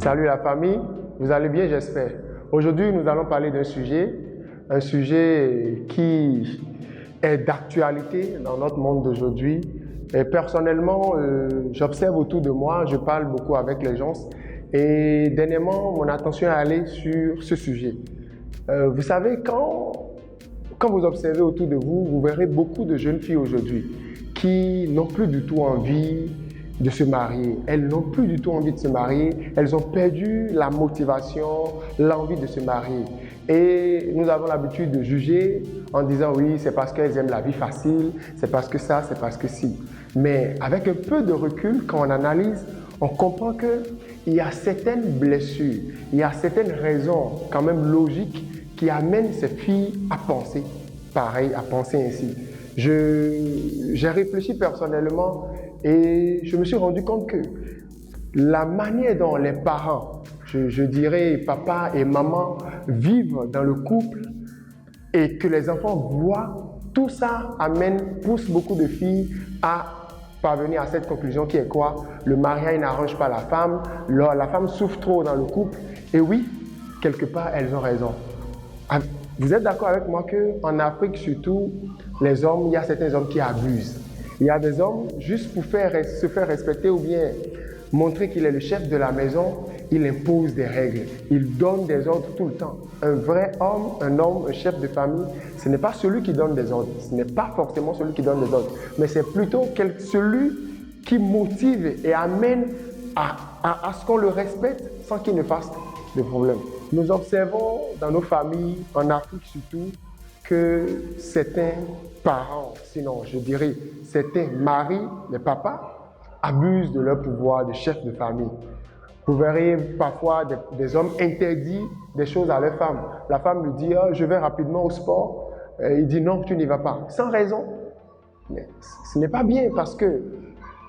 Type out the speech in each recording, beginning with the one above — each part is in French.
Salut la famille, vous allez bien j'espère. Aujourd'hui nous allons parler d'un un sujet qui est d'actualité dans notre monde d'aujourd'hui. Et personnellement, j'observe autour de moi, je parle beaucoup avec les gens et dernièrement mon attention est allée sur ce sujet. Vous savez, quand vous observez autour de vous, vous verrez beaucoup de jeunes filles aujourd'hui qui n'ont plus du tout envie de se marier. Elles n'ont plus du tout envie de se marier. Elles ont perdu la motivation, l'envie de se marier. Et nous avons l'habitude de juger en disant oui, c'est parce qu'elles aiment la vie facile, c'est parce que ça, c'est parce que si. Mais avec un peu de recul, quand on analyse, on comprend qu'il y a certaines blessures, il y a certaines raisons quand même logiques qui amènent ces filles à penser pareil, à penser ainsi. J'ai réfléchi personnellement et je me suis rendu compte que la manière dont les parents, je dirais papa et maman, vivent dans le couple et que les enfants voient, tout ça pousse beaucoup de filles à parvenir à cette conclusion qui est quoi? Le mariage n'arrange pas la femme souffre trop dans le couple. Et oui, quelque part, elles ont raison. Vous êtes d'accord avec moi qu'en Afrique surtout, les hommes, il y a certains hommes qui abusent. Il y a des hommes, juste pour se faire respecter ou bien montrer qu'il est le chef de la maison, il impose des règles, il donne des ordres tout le temps. Un vrai homme, un chef de famille, ce n'est pas celui qui donne des ordres, ce n'est pas forcément celui qui donne des ordres, mais c'est plutôt celui qui motive et amène à ce qu'on le respecte sans qu'il ne fasse de problème. Nous observons dans nos familles, en Afrique surtout, que certains parents, sinon je dirais certains maris, les papas, abusent de leur pouvoir de chef de famille. Vous verrez parfois des hommes interdire des choses à leur femme. La femme lui dit « je vais rapidement au sport ». Il dit « non, tu n'y vas pas ». Sans raison. Mais ce n'est pas bien parce que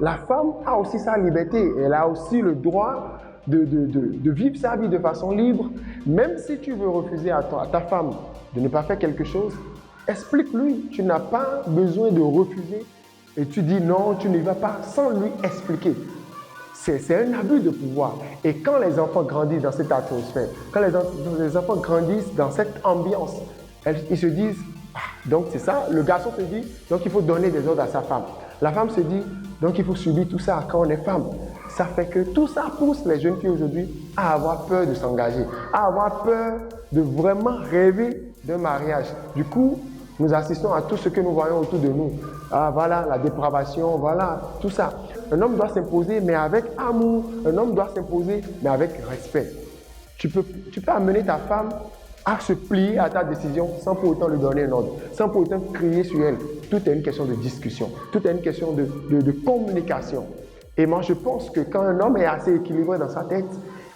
la femme a aussi sa liberté. Elle a aussi le droit de vivre sa vie de façon libre. Même si tu veux refuser à ta femme de ne pas faire quelque chose, explique-lui. Tu n'as pas besoin de refuser et tu dis non, tu n'y vas pas sans lui expliquer. C'est un abus de pouvoir. Et quand les enfants grandissent dans cette atmosphère, quand les enfants grandissent dans cette ambiance, ils se disent, donc c'est ça, le garçon se dit, donc il faut donner des ordres à sa femme. La femme se dit, donc il faut subir tout ça quand on est femme. Ça fait que tout ça pousse les jeunes filles aujourd'hui à avoir peur de s'engager, à avoir peur de vraiment rêver d'un mariage. Du coup, nous assistons à tout ce que nous voyons autour de nous. Ah, voilà, la dépravation, voilà, tout ça. Un homme doit s'imposer, mais avec amour. Un homme doit s'imposer, mais avec respect. Tu peux amener ta femme à se plier à ta décision sans pour autant lui donner un ordre, sans pour autant crier sur elle. Tout est une question de discussion, tout est une question de communication. Et moi, je pense que quand un homme est assez équilibré dans sa tête,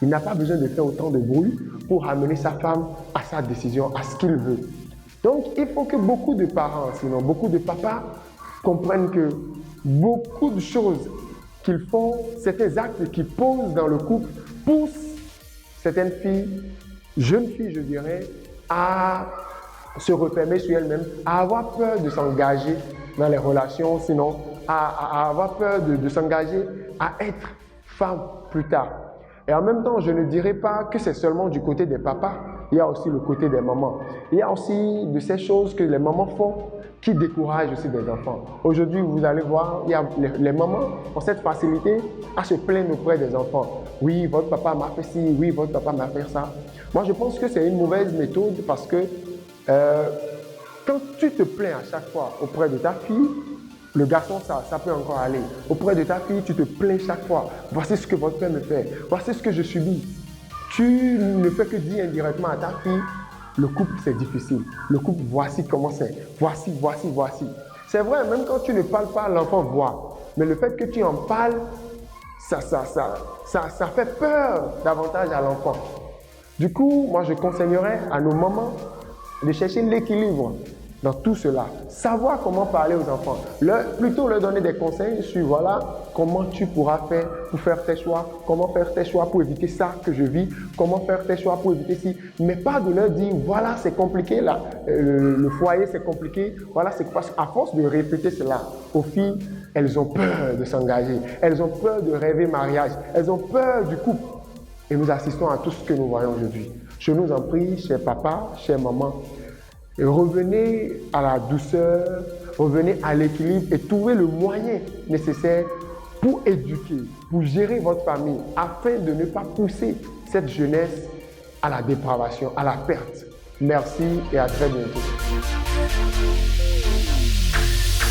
il n'a pas besoin de faire autant de bruit pour amener sa femme à sa décision, à ce qu'il veut. Donc, il faut que beaucoup de parents, sinon beaucoup de papas, comprennent que beaucoup de choses qu'ils font, certains actes qu'ils posent dans le couple, poussent certaines filles, jeunes filles, je dirais, à se refermer sur elles-mêmes, à avoir peur de s'engager dans les relations, sinon à avoir peur de s'engager à être femme plus tard. Et en même temps, je ne dirais pas que c'est seulement du côté des papas, il y a aussi le côté des mamans. Il y a aussi de ces choses que les mamans font qui découragent aussi des enfants. Aujourd'hui, vous allez voir, les mamans ont cette facilité à se plaindre auprès des enfants. Oui, votre papa m'a fait ci, oui, votre papa m'a fait ça. Moi, je pense que c'est une mauvaise méthode parce que quand tu te plains à chaque fois auprès de ta fille, le garçon, ça peut encore aller. Auprès de ta fille, tu te plains chaque fois. Voici ce que votre père me fait. Voici ce que je subis. Tu ne fais que dire indirectement à ta fille, le couple c'est difficile. Le couple, voici comment c'est. Voici. C'est vrai, même quand tu ne parles pas, l'enfant voit. Mais le fait que tu en parles, ça fait peur davantage à l'enfant. Du coup, moi je conseillerais à nos mamans de chercher l'équilibre dans tout cela. Savoir comment parler aux enfants. Plutôt leur donner des conseils sur voilà comment tu pourras faire pour faire tes choix, comment faire tes choix pour éviter ça que je vis, comment faire tes choix pour éviter ci. Mais pas de leur dire voilà c'est compliqué là, le foyer c'est compliqué, voilà c'est parce qu'à force de répéter cela aux filles, elles ont peur de s'engager, elles ont peur de rêver mariage, elles ont peur du couple. et nous assistons à tout ce que nous voyons aujourd'hui. Je nous en prie, chers papas, chères mamans, revenez à la douceur, revenez à l'équilibre et trouvez le moyen nécessaire pour éduquer, pour gérer votre famille, afin de ne pas pousser cette jeunesse à la dépravation, à la perte. Merci et à très bientôt.